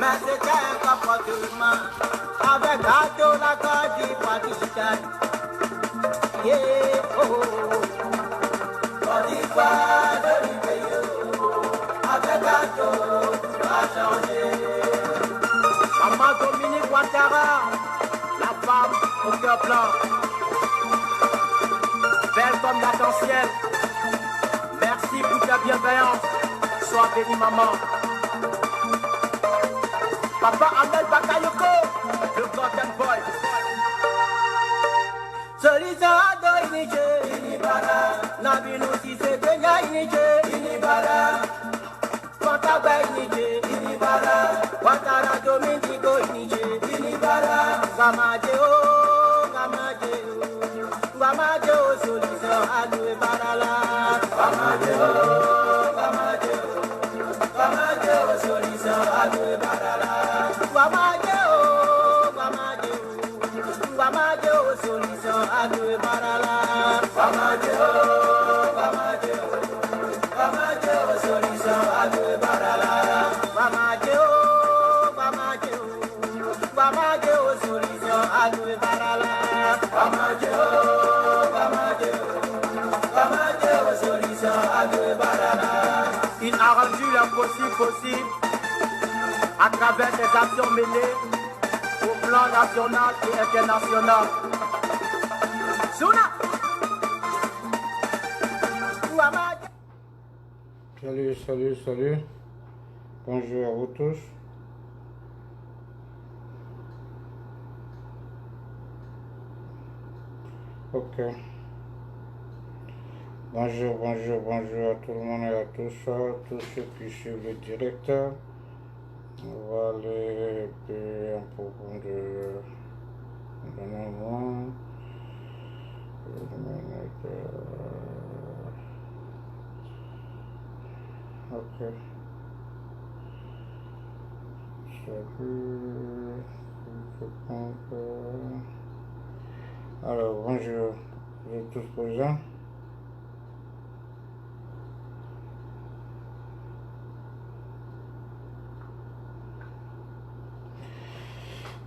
mais c'était un comportement. Avec gâteau, la corde du Pakistan. Yeah, oh, oh, oh. Côte d'Ivoire, joli pays, avec gâteau, tu vas changer. Maman Dominique Ouattara, la femme au cœur blanc. Belle comme l'arc-en-ciel. Merci pour ta bienveillance. Sois béni, maman. Papa Ahmed Bakayoko, le Golden Boy. Solisa do Inije, Inibara. Nabinu Sise Kenya Inije, Inibara. Kwantagba Inije, Inibara. Kwantara Domingo Inije, Inibara. Gamaje o, Gamaje o. Gamaje o, Solisa Adu Barala. Gamaje o, Gamaje o. Gamaje o, Solisa Adu Barala. Gamaje o, Gamaje o. Gamaje o, Solisa Adu Barala. Gamaje o, Gamaje o. Gamaje o, Solisa Adu Barala. Gamaje o, Gamaje o. Gamaje o, Solisa Adu Barala. Gamaje o, Gamaje o. Gamaje o, Solisa Adu Barala. Il a rendu l'impossible possible à travers des actions menées au plan national et international. Souna! Salut, salut, salut. Bonjour à vous tous. Ok. Bonjour, bonjour, bonjour à tout le monde et à tous ceux qui suivent le direct. On va aller un peu de moment. Ok. Salut. Alors, bonjour. Vous êtes tous présents?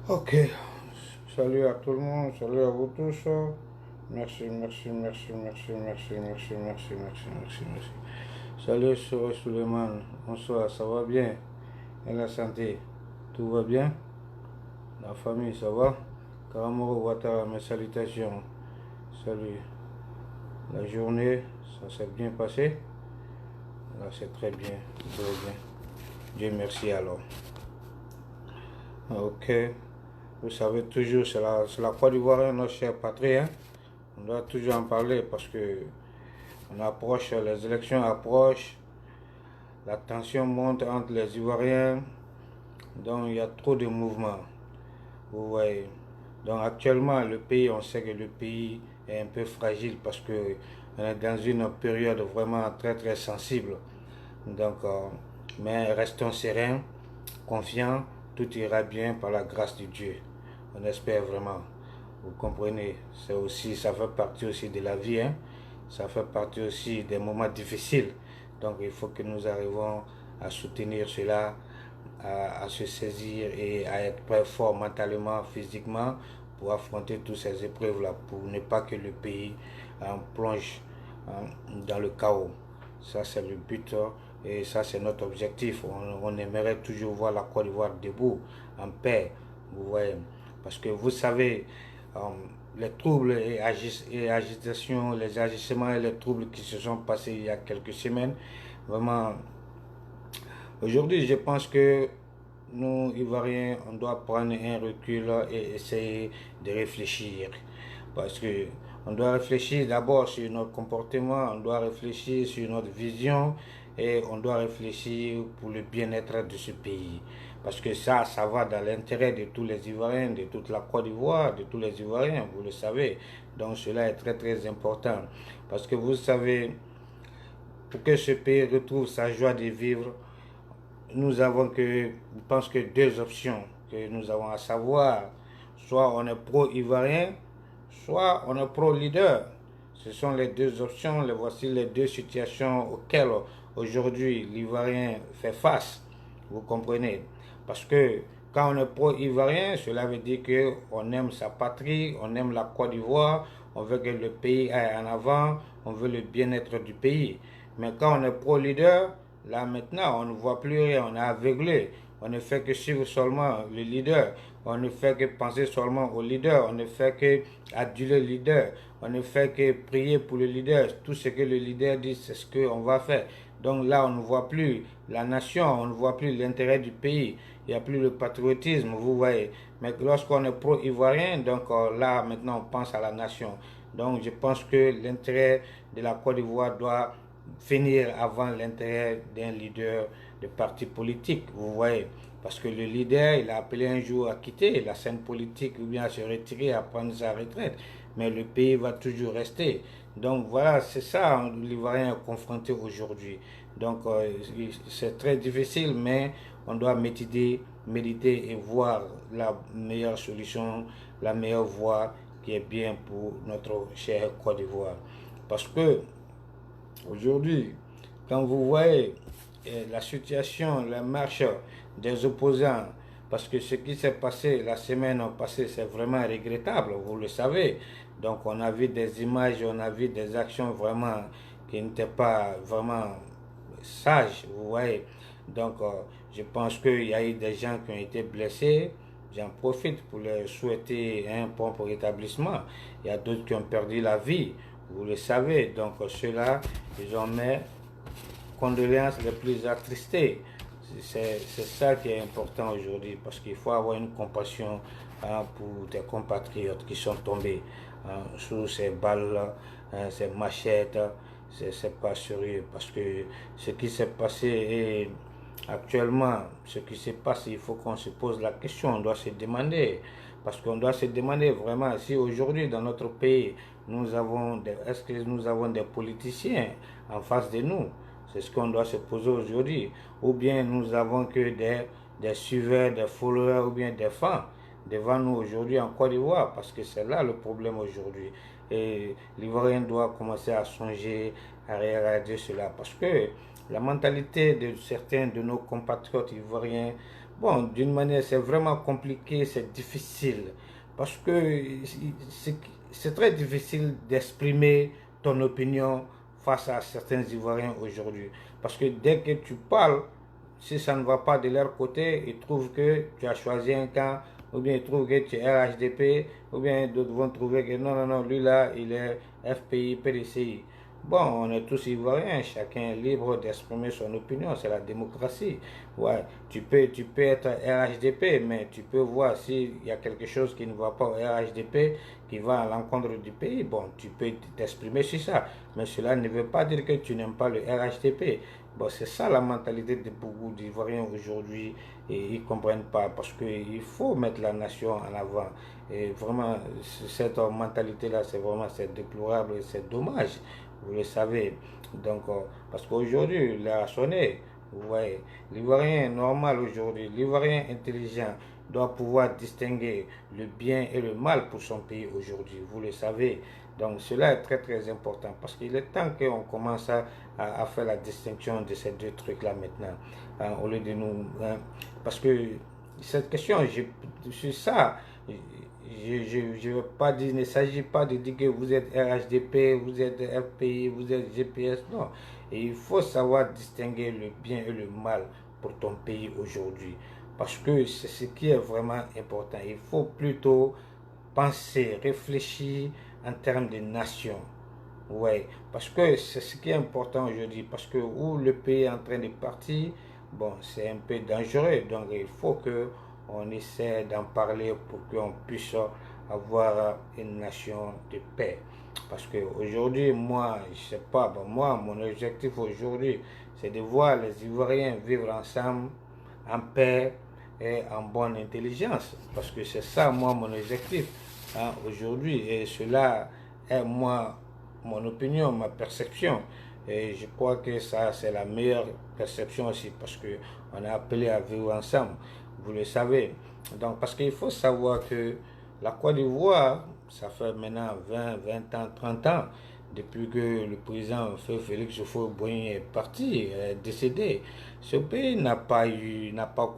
Ok. Salut à tout le monde. Salut à vous tous. Merci, merci, merci, merci, merci, merci, merci, merci, merci, merci. Salut, Suleiman. Bonsoir, ça va bien? Et la santé? Tout va bien? La famille, ça va? Karamoro Ouattara, mes salutations. Salut. La journée, ça s'est bien passé? Là, c'est très bien. Tout va bien. Dieu merci alors. Ok. Vous savez toujours, c'est la Côte d'Ivoire, notre cher patrie. Hein? On doit toujours en parler parce que on approche, les élections approchent, la tension monte entre les Ivoiriens, donc il y a trop de mouvements. Vous voyez. Donc actuellement, le pays, on sait que le pays est un peu fragile parce que on est dans une période vraiment très très sensible. Donc, mais restons sereins, confiants, tout ira bien par la grâce de Dieu. On espère vraiment. Vous comprenez, c'est aussi, ça fait partie aussi de la vie, hein? Ça fait partie aussi des moments difficiles. Donc il faut que nous arrivions à soutenir cela, à se saisir et à être très fort mentalement, physiquement pour affronter toutes ces épreuves-là, pour ne pas que le pays plonge dans le chaos. Ça c'est le but et ça c'est notre objectif. On aimerait toujours voir la Côte d'Ivoire debout, en paix, vous voyez. Parce que vous savez, les troubles et agitations, les agissements et les troubles qui se sont passés il y a quelques semaines, vraiment, aujourd'hui je pense que nous, Ivoiriens, on doit prendre un recul et essayer de réfléchir. Parce que on doit réfléchir d'abord sur notre comportement, on doit réfléchir sur notre vision et on doit réfléchir pour le bien-être de ce pays. Parce que ça va dans l'intérêt de tous les Ivoiriens, de toute la Côte d'Ivoire, de tous les Ivoiriens, vous le savez. Donc cela est très très important. Parce que vous savez, pour que ce pays retrouve sa joie de vivre, nous avons je pense que deux options que nous avons à savoir. Soit on est pro-ivoirien, soit on est pro-leader. Ce sont les deux options, voici les deux situations auxquelles aujourd'hui l'Ivoirien fait face. Vous comprenez? Parce que quand on est pro-ivoirien, cela veut dire qu'on aime sa patrie, on aime la Côte d'Ivoire, on veut que le pays aille en avant, on veut le bien-être du pays. Mais quand on est pro-leader, là maintenant, on ne voit plus rien, on est aveuglé. On ne fait que suivre seulement le leader. On ne fait que penser seulement au leader. On ne fait que aduler le leader. On ne fait que prier pour le leader. Tout ce que le leader dit, c'est ce qu'on va faire. Donc là, on ne voit plus la nation, on ne voit plus l'intérêt du pays. Il n'y a plus le patriotisme, vous voyez. Mais lorsqu'on est pro-ivoirien, donc là, maintenant, on pense à la nation. Donc je pense que l'intérêt de la Côte d'Ivoire doit finir avant l'intérêt d'un leader de parti politique, vous voyez. Parce que le leader, il a appelé un jour à quitter la scène politique ou bien à se retirer, à prendre sa retraite. Mais le pays va toujours rester. Donc voilà, c'est ça l'Ivoirien est confronté aujourd'hui. Donc c'est très difficile, mais on doit méditer et voir la meilleure solution, la meilleure voie qui est bien pour notre chère Côte d'Ivoire. Parce que aujourd'hui, quand vous voyez la situation, la marche des opposants, parce que ce qui s'est passé la semaine passée, c'est vraiment regrettable, vous le savez. Donc on a vu des images, on a vu des actions vraiment qui n'étaient pas vraiment sages, vous voyez. Donc je pense qu'il y a eu des gens qui ont été blessés. J'en profite pour leur souhaiter un prompt rétablissement. Il y a d'autres qui ont perdu la vie, vous le savez. Donc ceux-là, ils ont mes condoléances les plus attristées. C'est ça qui est important aujourd'hui, parce qu'il faut avoir une compassion pour des compatriotes qui sont tombés sous ces balles, ces machettes. C'est pas sérieux, parce que ce qui s'est passé est actuellement, ce qui se passe, il faut qu'on se pose la question, on doit se demander, parce qu'on doit se demander vraiment si aujourd'hui dans notre pays, est-ce que nous avons des politiciens en face de nous? C'est ce qu'on doit se poser aujourd'hui. Ou bien nous avons que des suiveurs, des followers ou bien des fans devant nous aujourd'hui en Côte d'Ivoire, parce que c'est là le problème aujourd'hui. Et l'Ivoirien doit commencer à songer, à regarder cela, parce que la mentalité de certains de nos compatriotes ivoiriens, bon, d'une manière, c'est vraiment compliqué, c'est difficile, parce que c'est très difficile d'exprimer ton opinion face à certains Ivoiriens aujourd'hui. Parce que dès que tu parles, si ça ne va pas de leur côté, ils trouvent que tu as choisi un camp, ou bien ils trouvent que tu es RHDP, ou bien d'autres vont trouver que non, non, non, lui là, il est FPI, PDCI. Bon, on est tous Ivoiriens, chacun est libre d'exprimer son opinion, c'est la démocratie. Ouais, tu peux être RHDP, mais tu peux voir s'il y a quelque chose qui ne va pas au RHDP, qui va à l'encontre du pays, bon, tu peux t'exprimer sur ça. Mais cela ne veut pas dire que tu n'aimes pas le RHDP. Bon, c'est ça la mentalité de beaucoup d'Ivoiriens aujourd'hui, et ils ne comprennent pas, parce qu'il faut mettre la nation en avant. Et vraiment, cette mentalité-là, c'est déplorable et c'est dommage, vous le savez. Donc, parce qu'aujourd'hui, l'heure a sonné, vous voyez, l'Ivoirien normal aujourd'hui, l'Ivoirien intelligent doit pouvoir distinguer le bien et le mal pour son pays aujourd'hui, vous le savez. Donc cela est très très important, parce qu'il est temps qu'on commence à faire la distinction de ces deux trucs-là maintenant, au lieu de nous... parce que cette question, sur ça, je ne veux pas dire, il ne s'agit pas de dire que vous êtes RHDP, vous êtes FPI, vous êtes GPS, non. Et il faut savoir distinguer le bien et le mal pour ton pays aujourd'hui, parce que c'est ce qui est vraiment important. Il faut plutôt penser, réfléchir en termes de nation. Oui, parce que c'est ce qui est important aujourd'hui, parce que où le pays est en train de partir, bon, c'est un peu dangereux, donc il faut que on essaie d'en parler pour qu'on puisse avoir une nation de paix. Parce qu'aujourd'hui, moi, je sais pas, bon, moi, mon objectif aujourd'hui, c'est de voir les Ivoiriens vivre ensemble en paix et en bonne intelligence. Parce que c'est ça, moi, mon objectif aujourd'hui. Et cela est, moi, mon opinion, ma perception. Et je crois que ça, c'est la meilleure perception aussi, parce qu'on est appelé à vivre ensemble, vous le savez. Donc, parce qu'il faut savoir que la Côte d'Ivoire, ça fait maintenant 20 ans, 30 ans depuis que le président Félix Houphouët-Boigny est parti, est décédé, ce pays n'a pas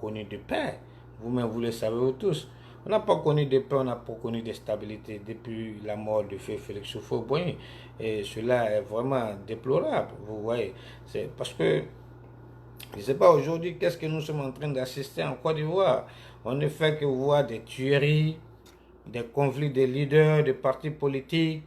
connu de paix. Vous-même, vous le savez tous. On n'a pas connu de paix, on n'a pas connu de stabilité depuis la mort de Félix Houphouët-Boigny. Et cela est vraiment déplorable, vous voyez. C'est parce que, je ne sais pas aujourd'hui, qu'est-ce que nous sommes en train d'assister en Côte d'Ivoire. On ne fait que voir des tueries, des conflits de leaders, de partis politiques.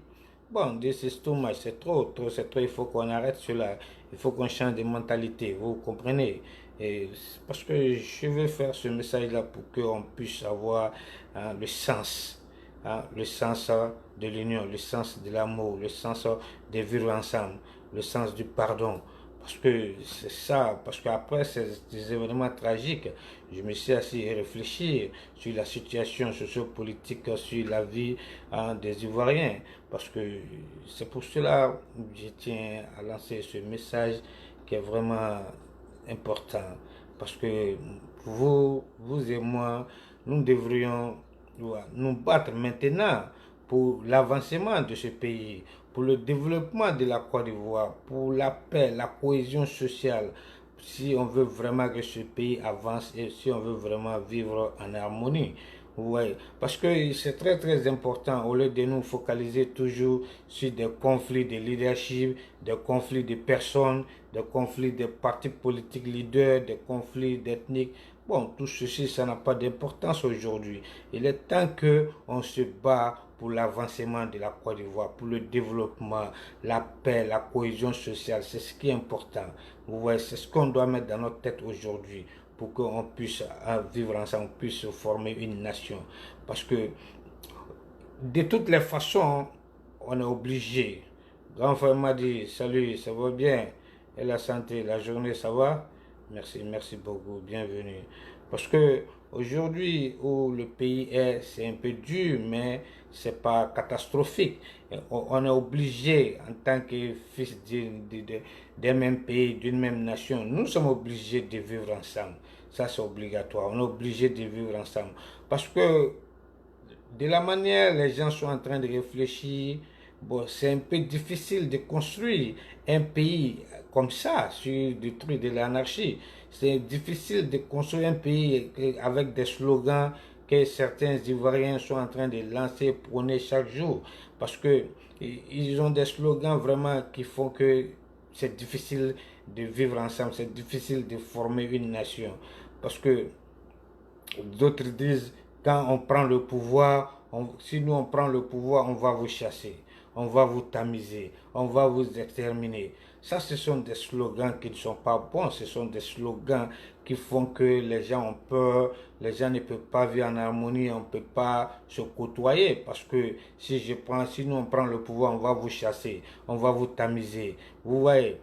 Bon, this is too much, c'est trop, c'est trop, il faut qu'on arrête cela. Il faut qu'on change de mentalité, vous comprenez. Et parce que je veux faire ce message-là pour qu'on puisse avoir le sens de l'union, le sens de l'amour, le sens de vivre ensemble, le sens du pardon. Parce que c'est ça, parce qu'après ces événements tragiques, je me suis assis et réfléchi sur la situation sociopolitique, sur la vie des Ivoiriens. Parce que c'est pour cela que je tiens à lancer ce message qui est vraiment important. Parce que vous et moi, nous devrions nous battre maintenant pour l'avancement de ce pays, pour le développement de la Côte d'Ivoire, pour la paix, la cohésion sociale, si on veut vraiment que ce pays avance et si on veut vraiment vivre en harmonie. Ouais, parce que c'est très très important, au lieu de nous focaliser toujours sur des conflits de leadership, des conflits de personnes, des conflits de partis politiques leaders, des conflits d'ethniques. Bon, tout ceci, ça n'a pas d'importance aujourd'hui. Il est temps qu'on se bat pour l'avancement de la Côte d'Ivoire, pour le développement, la paix, la cohésion sociale. C'est ce qui est important. Vous voyez, c'est ce qu'on doit mettre dans notre tête aujourd'hui pour qu'on puisse vivre ensemble, on puisse former une nation. Parce que de toutes les façons, on est obligé. Grand frère m'a dit, salut, ça va bien? Et la santé, la journée, ça va? Merci, merci beaucoup, bienvenue. Parce que aujourd'hui où le pays est, c'est un peu dur, mais c'est pas catastrophique. On est obligé, en tant que fils d'un même pays, d'une même nation, nous sommes obligés de vivre ensemble. Ça, c'est obligatoire. On est obligé de vivre ensemble. Parce que de la manière les gens sont en train de réfléchir, bon, c'est un peu difficile de construire un pays comme ça, sur des trucs de l'anarchie. C'est difficile de construire un pays avec des slogans que certains Ivoiriens sont en train de lancer, prôner chaque jour. Parce que ils ont des slogans vraiment qui font que c'est difficile de vivre ensemble, c'est difficile de former une nation. Parce que d'autres disent, quand on prend le pouvoir, si nous on prend le pouvoir, on va vous chasser, on va vous tamiser, on va vous exterminer. Ça, ce sont des slogans qui ne sont pas bons, ce sont des slogans qui font que les gens ont peur, les gens ne peuvent pas vivre en harmonie, on ne peut pas se côtoyer. Parce que si nous on prend le pouvoir, on va vous chasser, on va vous tamiser. Vous voyez?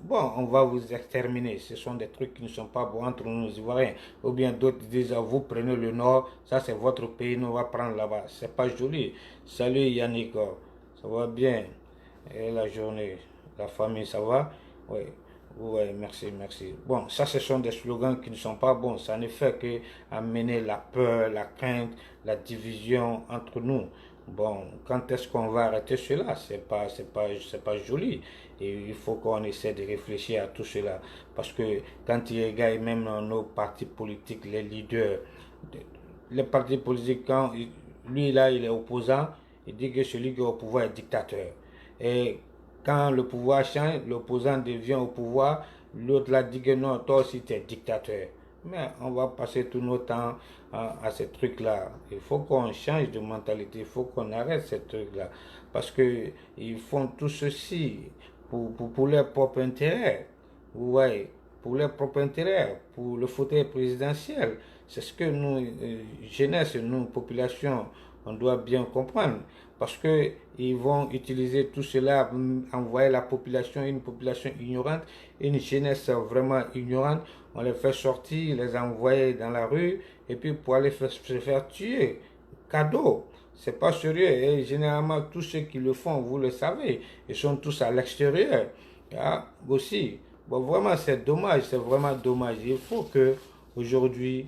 Bon, on va vous exterminer. Ce sont des trucs qui ne sont pas bons entre nous, Ivoiriens. Ou bien d'autres disent, vous prenez le nord, ça c'est votre pays, nous on va prendre là-bas. C'est pas joli. Salut Yannick, ça va bien? Et la journée, la famille, ça va? Oui. Oui, merci, merci. Bon, ça, ce sont des slogans qui ne sont pas bons. Ça ne fait que amener la peur, la crainte, la division entre nous. Bon, quand est-ce qu'on va arrêter cela? C'est pas joli. Et il faut qu'on essaie de réfléchir à tout cela. Parce que quand il regarde même nos partis politiques, les partis politiques, quand lui là, il est opposant, il dit que celui qui est au pouvoir est dictateur. Et quand le pouvoir change, l'opposant devient au pouvoir, l'autre là dit que non, toi aussi tu es dictateur. Mais on va passer tout notre temps à ces trucs-là. Il faut qu'on change de mentalité, il faut qu'on arrête ces trucs-là. Parce qu'ils font tout ceci pour leur propre intérêt. Vous voyez, pour leur propre intérêt, pour le fauteuil présidentiel. C'est ce que nous, jeunesse, nous, population, on doit bien comprendre. Parce qu'ils vont utiliser tout cela, envoyer la population, une population ignorante, une jeunesse vraiment ignorante. On les fait sortir, les envoyer dans la rue, et puis pour aller se faire tuer. Cadeau. C'est pas sérieux. Et généralement, tous ceux qui le font, vous le savez, ils sont tous à l'extérieur. Ah, aussi. Bon, vraiment, c'est dommage, c'est vraiment dommage. Il faut que aujourd'hui,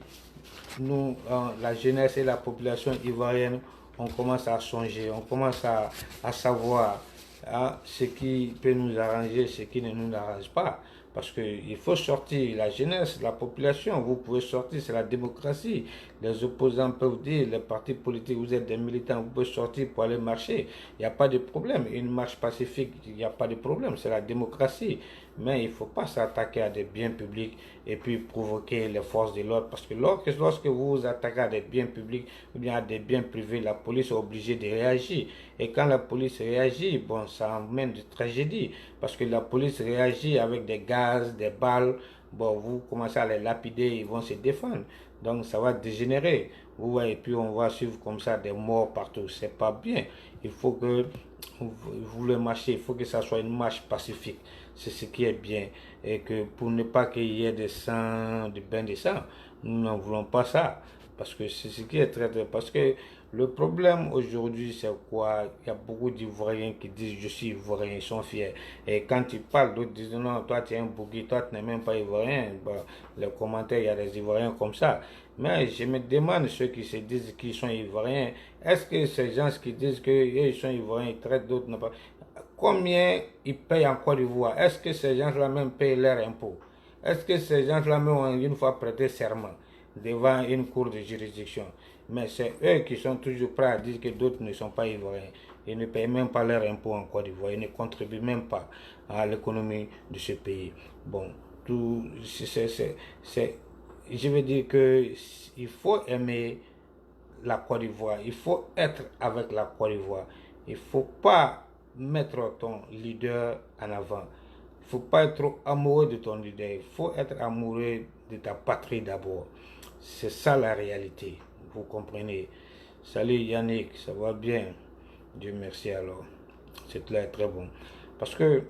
nous, la jeunesse et la population ivoirienne, on commence à songer, on commence à savoir ce qui peut nous arranger, ce qui ne nous arrange pas. Parce qu'il faut sortir la jeunesse, la population, vous pouvez sortir, c'est la démocratie. Les opposants peuvent dire, les partis politiques, vous êtes des militants, vous pouvez sortir pour aller marcher. Il n'y a pas de problème. Une marche pacifique, il n'y a pas de problème, c'est la démocratie. Mais il ne faut pas s'attaquer à des biens publics et puis provoquer les forces de l'ordre. Parce que lorsque vous vous attaquez à des biens publics ou bien à des biens privés, la police est obligée de réagir. Et quand la police réagit, bon, ça emmène de tragédies. Parce que la police réagit avec des gaz, des balles. Bon, vous commencez à les lapider, ils vont se défendre. Donc ça va dégénérer. Vous voyez, et puis on va suivre comme ça des morts partout. C'est pas bien. Il faut que vous le marchez, il faut que ça soit une marche pacifique. C'est ce qui est bien. Et que pour ne pas qu'il y ait des sangs, du bain de sang, nous n'en voulons pas ça. Parce que c'est ce qui est très. Parce que le problème aujourd'hui, c'est quoi? Il y a beaucoup d'Ivoiriens qui disent je suis Ivoirien, ils sont fiers. Et quand ils parlent, d'autres disent non, toi tu es un bougie, toi tu n'es même pas Ivoirien. Bon, les commentaires, il y a des Ivoiriens comme ça. Mais je me demande ceux qui se disent qu'ils sont Ivoiriens, est-ce que ces gens qui disent qu'ils sont Ivoiriens, ils traitent d'autres, non pas. Combien ils payent en Côte d'Ivoire? Est-ce que ces gens-là même payent leurs impôts? Est-ce que ces gens-là même ont une fois prêté serment devant une cour de juridiction? Mais c'est eux qui sont toujours prêts à dire que d'autres ne sont pas ivoiriens. Ils ne payent même pas leurs impôts en Côte d'Ivoire. Ils ne contribuent même pas à l'économie de ce pays. Bon, tout, je veux dire qu'il faut aimer la Côte d'Ivoire. Il faut être avec la Côte d'Ivoire. Il ne faut pas mettre ton leader en avant. Il ne faut pas être trop amoureux de ton leader. Il faut être amoureux de ta patrie d'abord. C'est ça la réalité. Vous comprenez? Salut Yannick, ça va bien? Dieu merci alors. C'est très bon. Parce que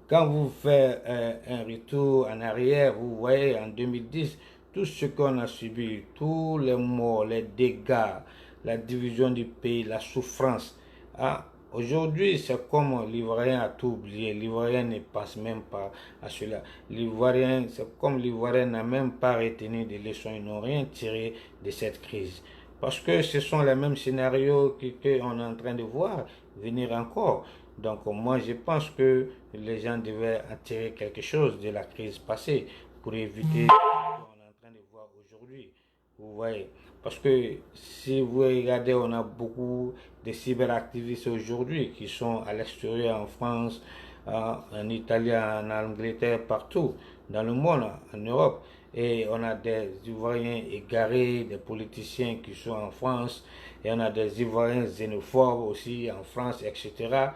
quand vous faites un retour en arrière, vous voyez en 2010, tout ce qu'on a subi, tous les morts, les dégâts, la division du pays, la souffrance. Ah, aujourd'hui, c'est comme l'Ivoirien a tout oublié. L'Ivoirien ne pense même pas à cela. L'Ivoirien, c'est comme l'Ivoirien n'a même pas retenu des leçons. Ils n'ont rien tiré de cette crise. Parce que ce sont les mêmes scénarios qu'on est en train de voir venir encore. Donc moi, je pense que les gens devaient en tirer quelque chose de la crise passée pour éviter ce qu'on est en train de voir aujourd'hui. Vous voyez? Parce que si vous regardez, on a beaucoup de cyberactivistes aujourd'hui qui sont à l'extérieur, en France, en Italie, en Angleterre, partout dans le monde, en Europe. Et on a des Ivoiriens égarés, des politiciens qui sont en France, et on a des Ivoiriens xénophobes aussi en France, etc.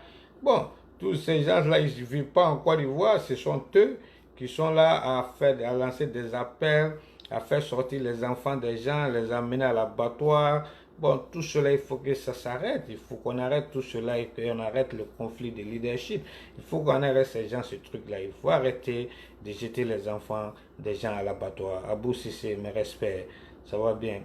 Bon, tous ces gens-là, ils ne vivent pas en Côte d'Ivoire, ce sont eux qui sont là à lancer des appels, à faire sortir les enfants des gens, les amener à l'abattoir. Bon, tout cela, il faut que ça s'arrête. Il faut qu'on arrête tout cela et qu'on arrête le conflit de leadership. Il faut qu'on arrête ces gens, ce truc-là. Il faut arrêter de jeter les enfants des gens à l'abattoir. Abou Sissé, mes respects, ça va bien.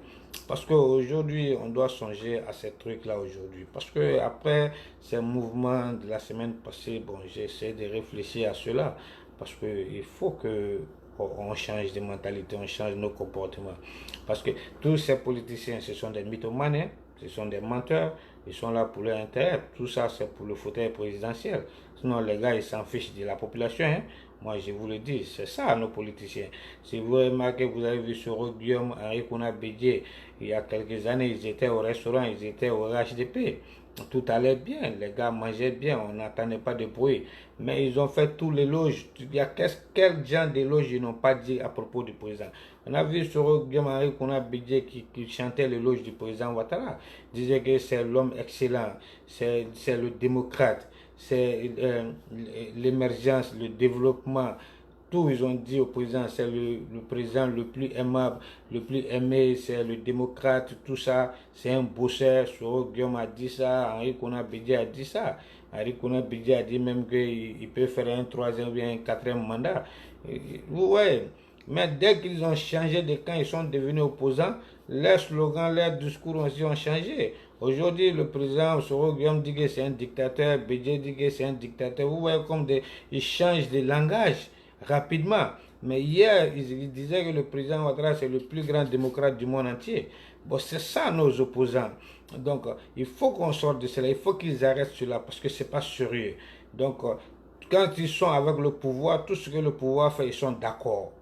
Parce qu'aujourd'hui, on doit songer à ces trucs-là aujourd'hui. Parce que après ces mouvements de la semaine passée, bon, j'ai essayé de réfléchir à cela. Parce qu'il faut que on change de mentalité, on change nos comportements. Parce que tous ces politiciens, ce sont des mythomanes, hein, ce sont des menteurs, ils sont là pour leur intérêt. Tout ça, c'est pour le fauteuil présidentiel. Sinon, les gars, ils s'en fichent de la population. Hein. Moi, je vous le dis, c'est ça, nos politiciens. Si vous remarquez, vous avez vu sur Guillaume, Henri Kouna Bédié, il y a quelques années, ils étaient au restaurant, ils étaient au RHDP. Tout allait bien, les gars mangeaient bien, on n'entendait pas de bruit. Mais ils ont fait tous les loges. Il y a quel genre d'éloges ils n'ont pas dit à propos du président. On a vu sur Guillaume Henri Kouna Bédié qui chantait l'éloge du président Ouattara. Il disait que c'est l'homme excellent, c'est le démocrate, c'est l'émergence, le développement. Tout, ils ont dit au président, c'est le président le plus aimable, le plus aimé, c'est le démocrate, tout ça, c'est un bosseur. Soro Guillaume a dit ça, Henri Kouna Bédié a dit ça. Henri Kouna Bédié a dit même qu'il peut faire un troisième ou un quatrième mandat. Vous voyez, mais dès qu'ils ont changé de camp, ils sont devenus opposants, leurs slogans, leurs discours aussi ont changé. Aujourd'hui, le président Soro Guillaume dit que c'est un dictateur, Bédié dit que c'est un dictateur. Vous voyez comme ils changent de langage rapidement. Mais hier, ils disaient que le président Ouattara, c'est le plus grand démocrate du monde entier. Bon, c'est ça nos opposants. Donc, il faut qu'on sorte de cela. Il faut qu'ils arrêtent cela parce que c'est pas sérieux. Donc, quand ils sont avec le pouvoir, tout ce que le pouvoir fait, ils sont d'accord.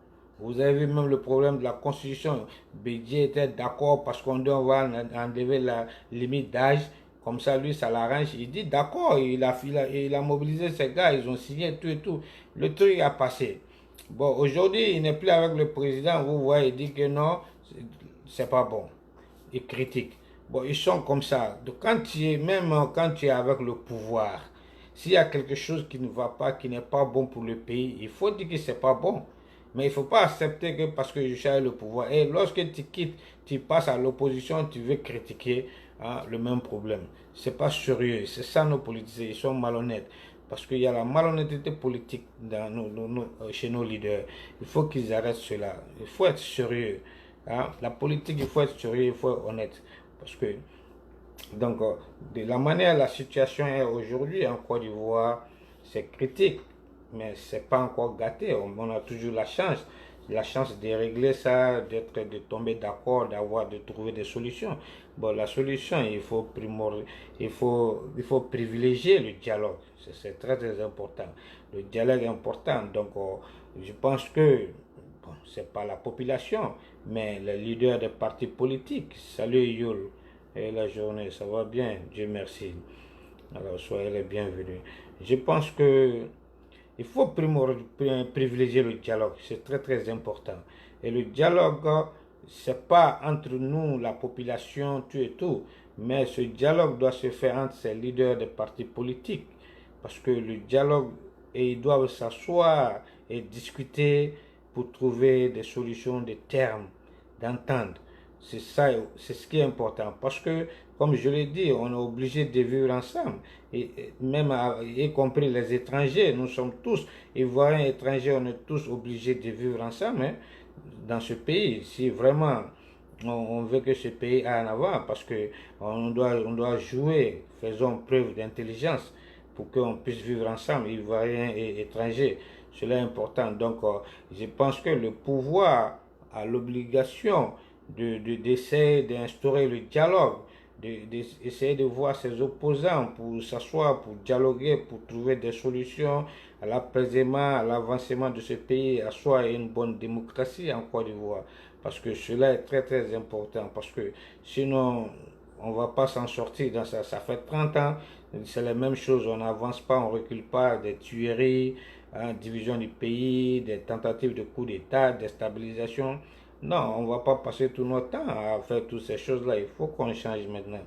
Vous avez vu même le problème de la constitution. Bédier était d'accord parce qu'on doit enlever la limite d'âge. Comme ça, lui, ça l'arrange. Il dit d'accord, il a mobilisé ses gars, ils ont signé tout et tout. Le truc a passé. Bon, aujourd'hui, il n'est plus avec le président. Vous voyez, il dit que non, c'est pas bon. Il critique. Bon, ils sont comme ça. Donc, même quand tu es avec le pouvoir, s'il y a quelque chose qui ne va pas, qui n'est pas bon pour le pays, il faut dire que c'est pas bon. Mais il ne faut pas accepter que parce que je suis le pouvoir. Et lorsque tu quittes, tu passes à l'opposition, tu veux critiquer le même problème. C'est pas sérieux. C'est ça nos politiciens. Ils sont malhonnêtes. Parce qu'il y a la malhonnêteté politique chez nos leaders. Il faut qu'ils arrêtent cela. Il faut être sérieux. La politique, il faut être sérieux, il faut être honnête. Parce que, donc, de la manière la situation est aujourd'hui en Côte d'Ivoire, c'est critique. Mais c'est pas encore gâté. On a toujours la chance de régler ça, de tomber d'accord, de trouver des solutions. Bon, la solution, il faut privilégier le dialogue. C'est très très important. Le dialogue est important. Donc, je pense que bon, c'est pas la population, mais les leaders des partis politiques. Salut Yul et la journée, ça va bien, Dieu merci. Alors, soyez les bienvenus. Je pense que il faut privilégier le dialogue, c'est très très important. Et le dialogue, c'est pas entre nous, la population, tout et tout, mais ce dialogue doit se faire entre ces leaders des partis politiques. Parce que le dialogue, et ils doivent s'asseoir et discuter pour trouver des solutions, des termes, d'entendre. C'est ça, c'est ce qui est important. Parce que, comme je l'ai dit, on est obligé de vivre ensemble. Et même y compris les étrangers, nous sommes tous, Ivoiriens, étrangers, on est tous obligés de vivre ensemble dans ce pays. Si vraiment on veut que ce pays aille en avant, parce que on doit jouer, faisons preuve d'intelligence pour qu'on puisse vivre ensemble, Ivoiriens et étrangers. Cela est important. Donc, je pense que le pouvoir a l'obligation d'essayer d'instaurer le dialogue, d'essayer de voir ses opposants pour s'asseoir, pour dialoguer, pour trouver des solutions à l'apaisement, à l'avancement de ce pays, à soi une bonne démocratie en Côte d'Ivoire. Parce que cela est très très important. Parce que sinon, on ne va pas s'en sortir dans ça. Ça fait 30 ans, c'est la même chose. On n'avance pas, on ne recule pas, des tueries, division du pays, des tentatives de coup d'État, déstabilisation. Non, on ne va pas passer tout notre temps à faire toutes ces choses-là. Il faut qu'on change maintenant.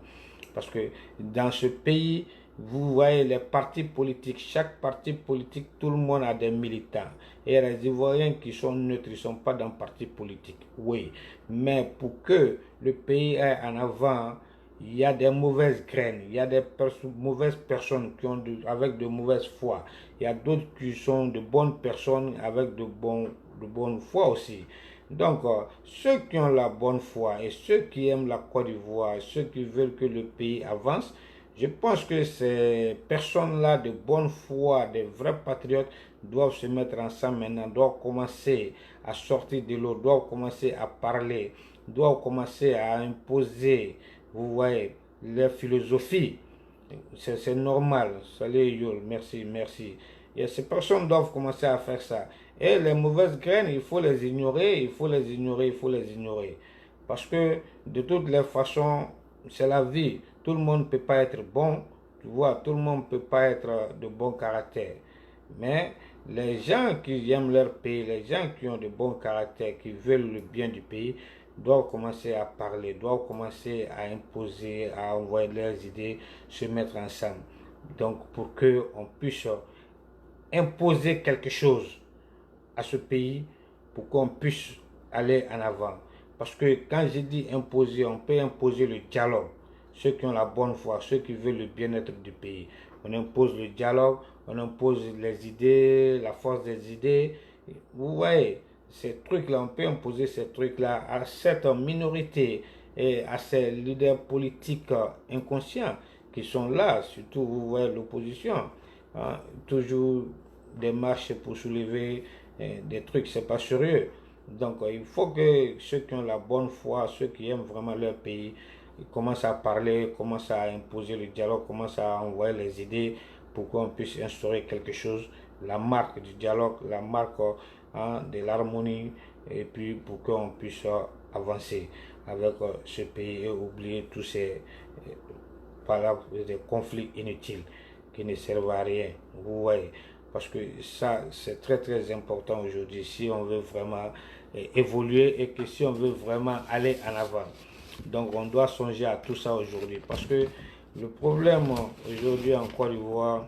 Parce que dans ce pays, vous voyez les partis politiques, chaque parti politique, tout le monde a des militants. Et les Ivoiriens qui sont neutres, ils ne sont pas dans le parti politique. Oui, mais pour que le pays aille en avant, il y a des mauvaises graines, il y a des mauvaises personnes avec de mauvaises foi. Il y a d'autres qui sont de bonnes personnes avec de bonne foi aussi. Donc, ceux qui ont la bonne foi et ceux qui aiment la Côte d'Ivoire, ceux qui veulent que le pays avance, je pense que ces personnes-là de bonne foi, des vrais patriotes, doivent se mettre ensemble maintenant, doivent commencer à sortir de l'eau, doivent commencer à parler, doivent commencer à imposer, vous voyez, leur philosophie. C'est normal. Salut Yul, merci, merci. Et ces personnes doivent commencer à faire ça. Et les mauvaises graines, il faut les ignorer, il faut les ignorer, il faut les ignorer. Parce que de toutes les façons, c'est la vie. Tout le monde ne peut pas être bon, tu vois, tout le monde ne peut pas être de bon caractère. Mais les gens qui aiment leur pays, les gens qui ont de bons caractères, qui veulent le bien du pays, doivent commencer à parler, doivent commencer à imposer, à envoyer leurs idées, se mettre ensemble. Donc pour qu'on puisse imposer quelque chose à ce pays, pour qu'on puisse aller en avant. Parce que quand je dis imposer, on peut imposer le dialogue. Ceux qui ont la bonne foi, ceux qui veulent le bien-être du pays. On impose le dialogue, on impose les idées, la force des idées. Vous voyez, ces trucs-là, on peut imposer ces trucs-là à cette minorité et à ces leaders politiques inconscients qui sont là, surtout, vous voyez, l'opposition. Toujours des marches pour soulever des trucs, c'est pas sérieux. Donc il faut que ceux qui ont la bonne foi, ceux qui aiment vraiment leur pays, ils commencent à parler, commencent à imposer le dialogue, commencent à envoyer les idées pour qu'on puisse instaurer quelque chose, la marque du dialogue, la marque de l'harmonie, et puis pour qu'on puisse avancer avec ce pays et oublier tous ces des conflits inutiles qui ne servent à rien. Vous voyez, parce que ça, c'est très très important aujourd'hui si on veut vraiment évoluer et que si on veut vraiment aller en avant. Donc on doit songer à tout ça aujourd'hui parce que le problème aujourd'hui en Côte d'Ivoire,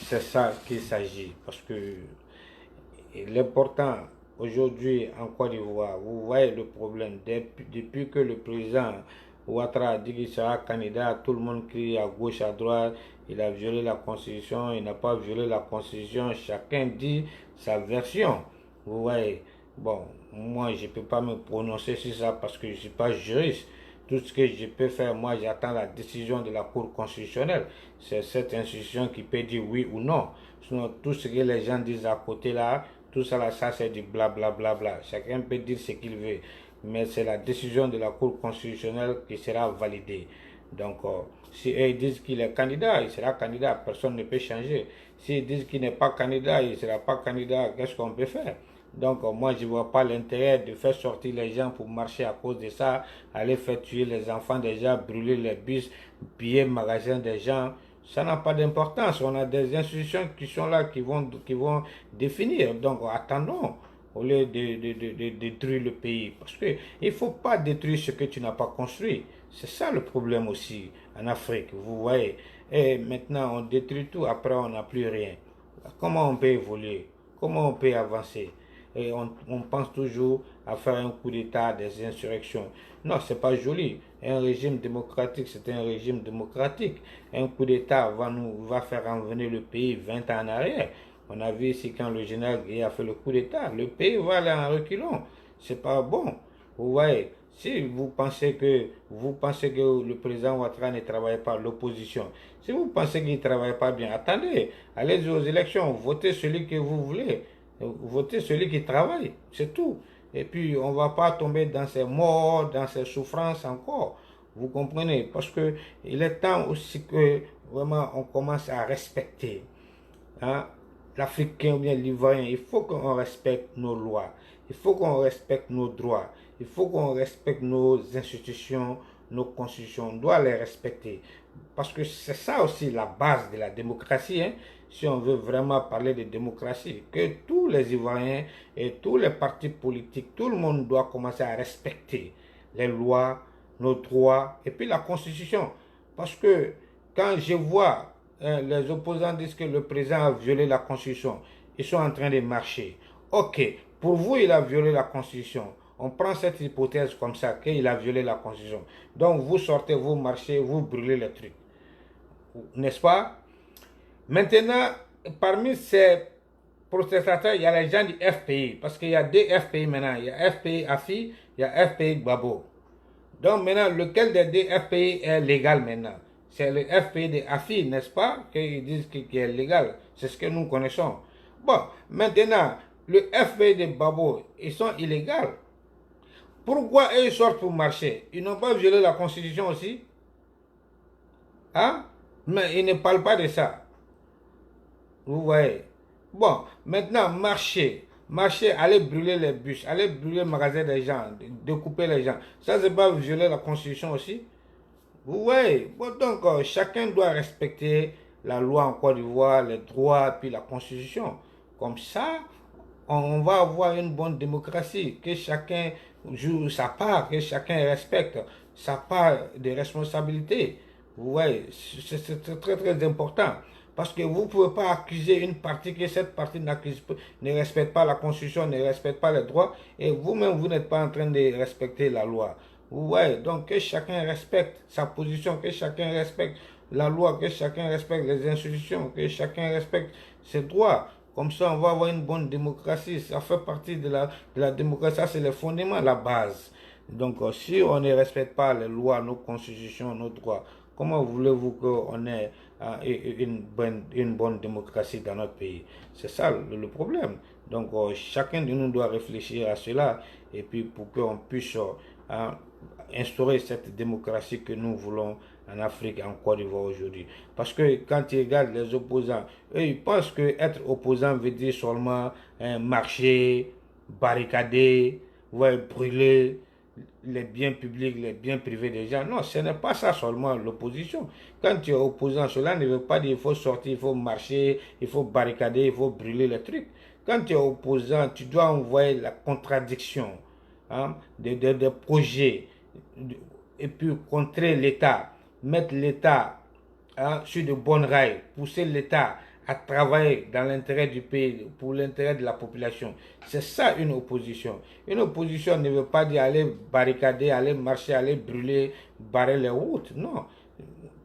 c'est ça qu'il s'agit. Parce que l'important aujourd'hui en Côte d'Ivoire, vous voyez le problème, depuis que le président Ouattara a dit qu'il sera candidat, tout le monde crie à gauche, à droite, il a violé la constitution, il n'a pas violé la constitution, chacun dit sa version. Vous voyez, bon, moi je ne peux pas me prononcer sur ça parce que je ne suis pas juriste. Tout ce que je peux faire, moi j'attends la décision de la Cour constitutionnelle. C'est cette institution qui peut dire oui ou non. Sinon tout ce que les gens disent à côté là, tout ça là, ça c'est du blablabla. Bla, bla, bla. Chacun peut dire ce qu'il veut. Mais c'est la décision de la Cour constitutionnelle qui sera validée. Donc, si ils disent qu'il est candidat, il sera candidat, personne ne peut changer. S'ils disent qu'il n'est pas candidat, il ne sera pas candidat, qu'est-ce qu'on peut faire? Donc, moi, je ne vois pas l'intérêt de faire sortir les gens pour marcher à cause de ça, aller faire tuer les enfants des gens, brûler les bus, piller le magasin des gens. Ça n'a pas d'importance. On a des institutions qui sont là, qui vont définir. Donc, attendons au lieu de détruire le pays. Parce qu'il ne faut pas détruire ce que tu n'as pas construit. C'est ça le problème aussi en Afrique, vous voyez. Et maintenant, on détruit tout, après on n'a plus rien. Comment on peut évoluer? Comment on peut avancer? Et on pense toujours à faire un coup d'État, des insurrections. Non, c'est pas joli. Un régime démocratique, c'est un régime démocratique. Un coup d'État va faire revenir le pays 20 ans en arrière. On a vu ici quand le général Gueye a fait le coup d'État, le pays va aller en reculant. C'est pas bon. Vous voyez, si vous pensez que le président Ouattara ne travaille pas, l'opposition, si vous pensez qu'il ne travaille pas bien, attendez, allez aux élections, votez celui que vous voulez, votez celui qui travaille, c'est tout. Et puis on ne va pas tomber dans ces morts, dans ces souffrances encore. Vous comprenez? Parce que il est temps aussi que vraiment on commence à respecter. Hein, l'Africain ou bien l'Ivoirien, il faut qu'on respecte nos lois, il faut qu'on respecte nos droits, il faut qu'on respecte nos institutions, nos constitutions, on doit les respecter. Parce que c'est ça aussi la base de la démocratie, hein, si on veut vraiment parler de démocratie, que tous les Ivoiriens et tous les partis politiques, tout le monde doit commencer à respecter les lois, nos droits et puis la constitution. Parce que quand je vois les opposants disent que le président a violé la Constitution. Ils sont en train de marcher. Ok, pour vous, il a violé la Constitution. On prend cette hypothèse comme ça, qu'il a violé la Constitution. Donc vous sortez, vous marchez, vous brûlez les trucs. N'est-ce pas? Maintenant, parmi ces protestateurs, il y a les gens du FPI. Parce qu'il y a deux FPI maintenant. Il y a FPI AFI, il y a FPI Gbagbo. Donc maintenant, lequel des deux FPI est légal maintenant? C'est le FPI de AFI, n'est-ce pas, qu'ils disent qu'il est légal. C'est ce que nous connaissons. Bon, maintenant, le FPI de Gbagbo, ils sont illégaux. Pourquoi ils sortent pour marcher? Ils n'ont pas violé la Constitution aussi? Hein? Mais ils ne parlent pas de ça. Vous voyez? Bon, maintenant, marcher. Marcher, aller brûler les bus, aller brûler le magasin des gens, découper les gens. Ça, c'est pas violer la Constitution aussi? Vous voyez, bon, donc chacun doit respecter la loi en Côte d'Ivoire, les droits, puis la Constitution. Comme ça, on va avoir une bonne démocratie, que chacun joue sa part, que chacun respecte sa part de responsabilité. Vous voyez, c'est très très important. Parce que vous ne pouvez pas accuser une partie que cette partie ne respecte pas la Constitution, ne respecte pas les droits, et vous-même, vous n'êtes pas en train de respecter la loi. Vous voyez, donc que chacun respecte sa position, que chacun respecte la loi, que chacun respecte les institutions, que chacun respecte ses droits. Comme ça, on va avoir une bonne démocratie. Ça fait partie de la démocratie, ça c'est le fondement, la base. Donc si on ne respecte pas les lois, nos constitutions, nos droits, Comment voulez-vous qu'on ait une bonne démocratie dans notre pays? C'est ça le problème. Donc, chacun de nous doit réfléchir à cela et puis pour qu'on puisse instaurer cette démocratie que nous voulons en Afrique, en Côte d'Ivoire aujourd'hui. Parce que quand ils regardent les opposants, eux, ils pensent que être opposant veut dire seulement marcher, barricader, ouais, brûler les biens publics, les biens privés des gens. Non, ce n'est pas ça seulement l'opposition. Quand tu es opposant, cela ne veut pas dire qu'il faut sortir, il faut marcher, il faut barricader, il faut brûler les trucs. Quand tu es opposant, tu dois envoyer la contradiction des projets et puis contrer l'État, mettre l'État sur de bonnes rails, pousser l'État à travailler dans l'intérêt du pays, pour l'intérêt de la population. C'est ça une opposition. Une opposition ne veut pas dire aller barricader, aller marcher, aller brûler, barrer les routes. Non.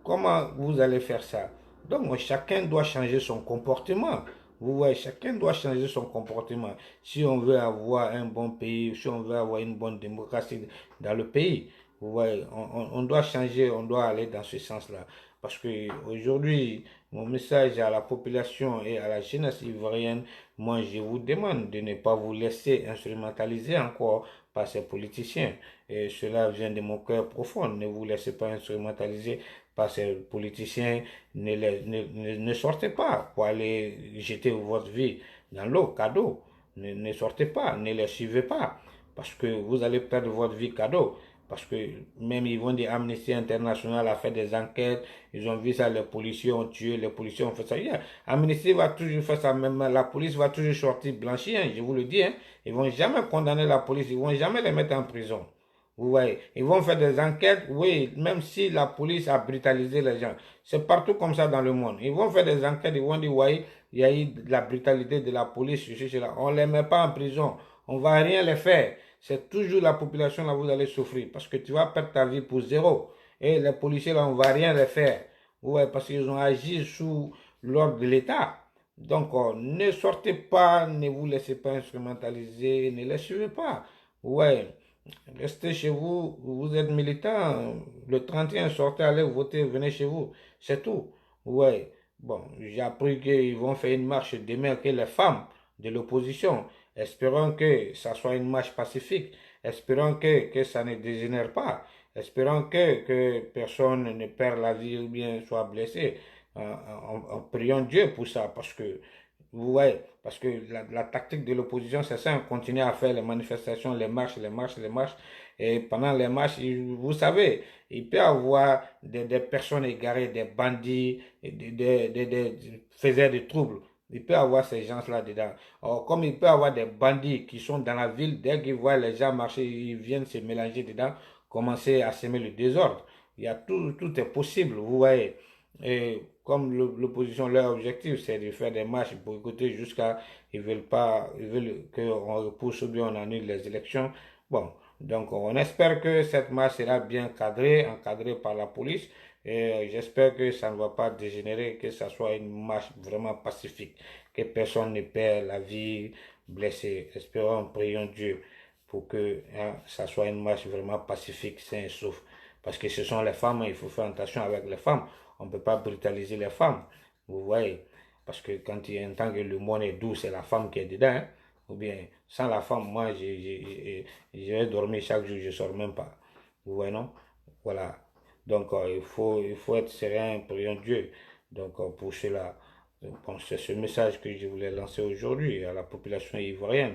Comment vous allez faire ça? Donc chacun doit changer son comportement. Vous voyez, chacun doit changer son comportement. Si on veut avoir un bon pays, si on veut avoir une bonne démocratie dans le pays, vous voyez, on doit changer, on doit aller dans ce sens-là. Parce que aujourd'hui, mon message à la population et à la jeunesse ivoirienne, moi je vous demande de ne pas vous laisser instrumentaliser encore par ces politiciens. Et cela vient de mon cœur profond. Ne vous laissez pas instrumentaliser par ces politiciens. Ne sortez pas pour aller jeter votre vie dans l'eau, cadeau. Ne sortez pas, ne les suivez pas. Parce que vous allez perdre votre vie cadeau. Parce que même ils vont dire Amnesty International a fait des enquêtes, ils ont vu ça, les policiers ont tué, les policiers ont fait ça. Yeah. Amnesty va toujours faire ça, même la police va toujours sortir blanchie, je vous le dis. Ils vont jamais condamner la police, ils vont jamais les mettre en prison. Vous voyez, ils vont faire des enquêtes, oui, même si la police a brutalisé les gens. C'est partout comme ça dans le monde. Ils vont faire des enquêtes, ils vont dire, oui, il y a eu de la brutalité de la police, cela. On ne les met pas en prison, on ne va rien les faire. C'est toujours la population là vous allez souffrir parce que tu vas perdre ta vie pour zéro. Et les policiers là, on ne va rien les faire. Ouais, parce qu'ils ont agi sous l'ordre de l'État. Donc, ne sortez pas, ne vous laissez pas instrumentaliser, ne les suivez pas. Ouais, restez chez vous, vous êtes militant. Le 31, sortez, allez voter, venez chez vous. C'est tout. Ouais, bon, j'ai appris qu'ils vont faire une marche demain que les femmes de l'opposition. Espérons que ça soit une marche pacifique. Espérons que ça ne dégénère pas. Espérons que personne ne perd la vie ou bien soit blessé. En priant Dieu pour ça. Parce que, ouais, parce que la tactique de l'opposition, c'est ça. On continue à faire les manifestations, les marches, les marches, les marches. Et pendant les marches, vous savez, il peut y avoir des personnes égarées, des bandits, des faiseurs de troubles. Il peut y avoir ces gens-là dedans. Or, comme il peut y avoir des bandits qui sont dans la ville, dès qu'ils voient les gens marcher, ils viennent se mélanger dedans, commencer à semer le désordre. Il y a tout est possible, vous voyez. Et comme l'opposition, leur objectif, c'est de faire des marches pour écouter jusqu'à, ils veulent qu'on repousse ou bien on annule les élections. Bon, donc on espère que cette marche sera bien encadrée par la police. Et j'espère que ça ne va pas dégénérer, que ça soit une marche vraiment pacifique, que personne ne perd la vie blessée. Espérons, prions Dieu pour que ça soit une marche vraiment pacifique, sain et sauf. Parce que ce sont les femmes, il faut faire attention avec les femmes. On ne peut pas brutaliser les femmes, vous voyez. Parce que quand il entend que le monde est doux, c'est la femme qui est dedans. Ou bien, sans la femme, moi, je vais dormir chaque jour, je ne sors même pas. Vous voyez, non? Voilà. Donc, il faut être serein, prions Dieu. Donc, pour cela, bon, c'est ce message que je voulais lancer aujourd'hui à la population ivoirienne.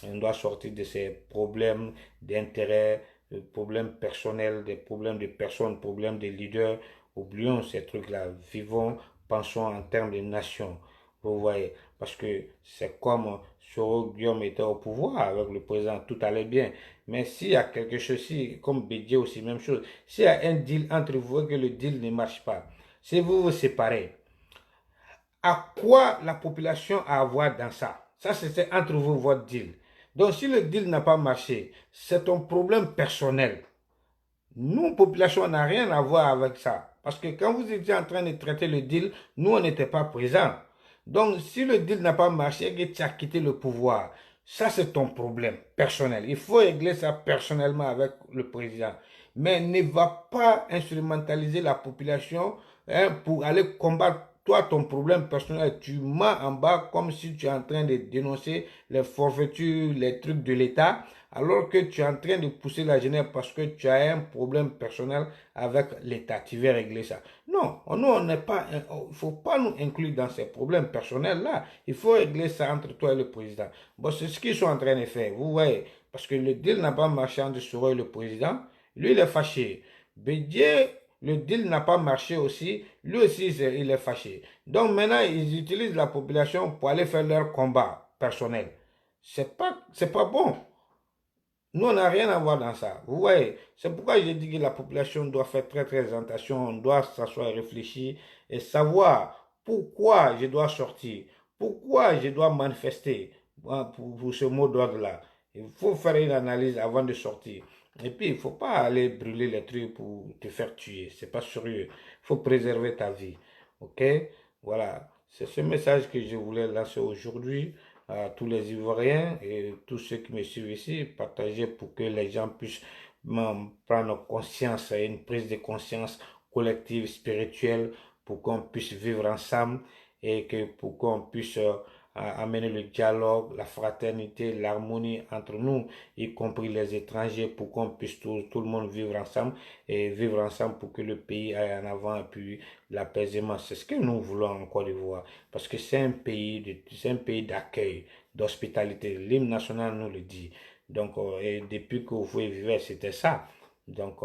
On doit sortir de ces problèmes d'intérêt, des problèmes personnels, des problèmes de personnes, problèmes de leaders. Oublions ces trucs-là. Vivons, pensons en termes de nation. Vous voyez, parce que c'est comme Soro Guillaume était au pouvoir avec le président, tout allait bien. Mais s'il y a quelque chose, comme Bédié aussi, même chose, s'il y a un deal entre vous et que le deal ne marche pas, si vous vous séparez, à quoi la population a à voir dans ça? Ça, c'était entre vous votre deal. Donc, si le deal n'a pas marché, c'est ton problème personnel. Nous, population, on n'a rien à voir avec ça. Parce que quand vous étiez en train de traiter le deal, nous, on n'était pas présents. Donc, si le deal n'a pas marché et que tu as quitté le pouvoir, Ça, c'est ton problème personnel. Il faut régler ça personnellement avec le président. Mais ne va pas instrumentaliser la population pour aller combattre toi ton problème personnel. Tu mens en bas comme si tu es en train de dénoncer les forfaitures, les trucs de l'État, alors que tu es en train de pousser la jeunesse parce que tu as un problème personnel avec l'État. Tu veux régler ça. Non, nous, on n'est pas, il ne faut pas nous inclure dans ces problèmes personnels-là. Il faut régler ça entre toi et le président. Bon, c'est ce qu'ils sont en train de faire. Vous voyez, parce que le deal n'a pas marché entre Soro et le président. Lui, il est fâché. Bédier, le deal n'a pas marché aussi. Lui aussi, il est fâché. Donc maintenant, ils utilisent la population pour aller faire leur combat personnel. C'est pas bon. Nous, on n'a rien à voir dans ça. Vous voyez, c'est pourquoi j'ai dit que la population doit faire très très attention, on doit s'asseoir et réfléchir et savoir pourquoi je dois sortir, pourquoi je dois manifester pour ce mot d'ordre-là. Il faut faire une analyse avant de sortir. Et puis, il ne faut pas aller brûler les trucs pour te faire tuer. C'est pas sérieux. Il faut préserver ta vie. OK? Voilà. C'est ce message que je voulais lancer aujourd'hui à tous les Ivoiriens et tous ceux qui me suivent ici, partager pour que les gens puissent prendre conscience, une prise de conscience collective, spirituelle, pour qu'on puisse vivre ensemble et que pour qu'on puisse amener le dialogue, la fraternité, l'harmonie entre nous, y compris les étrangers, pour qu'on puisse tout le monde vivre ensemble et vivre ensemble pour que le pays aille en avant et puis l'apaisement. C'est ce que nous voulons en Côte d'Ivoire parce que c'est un pays d'accueil, d'hospitalité. L'hymne national nous le dit. Donc, et depuis que vous vivez, c'était ça. Donc,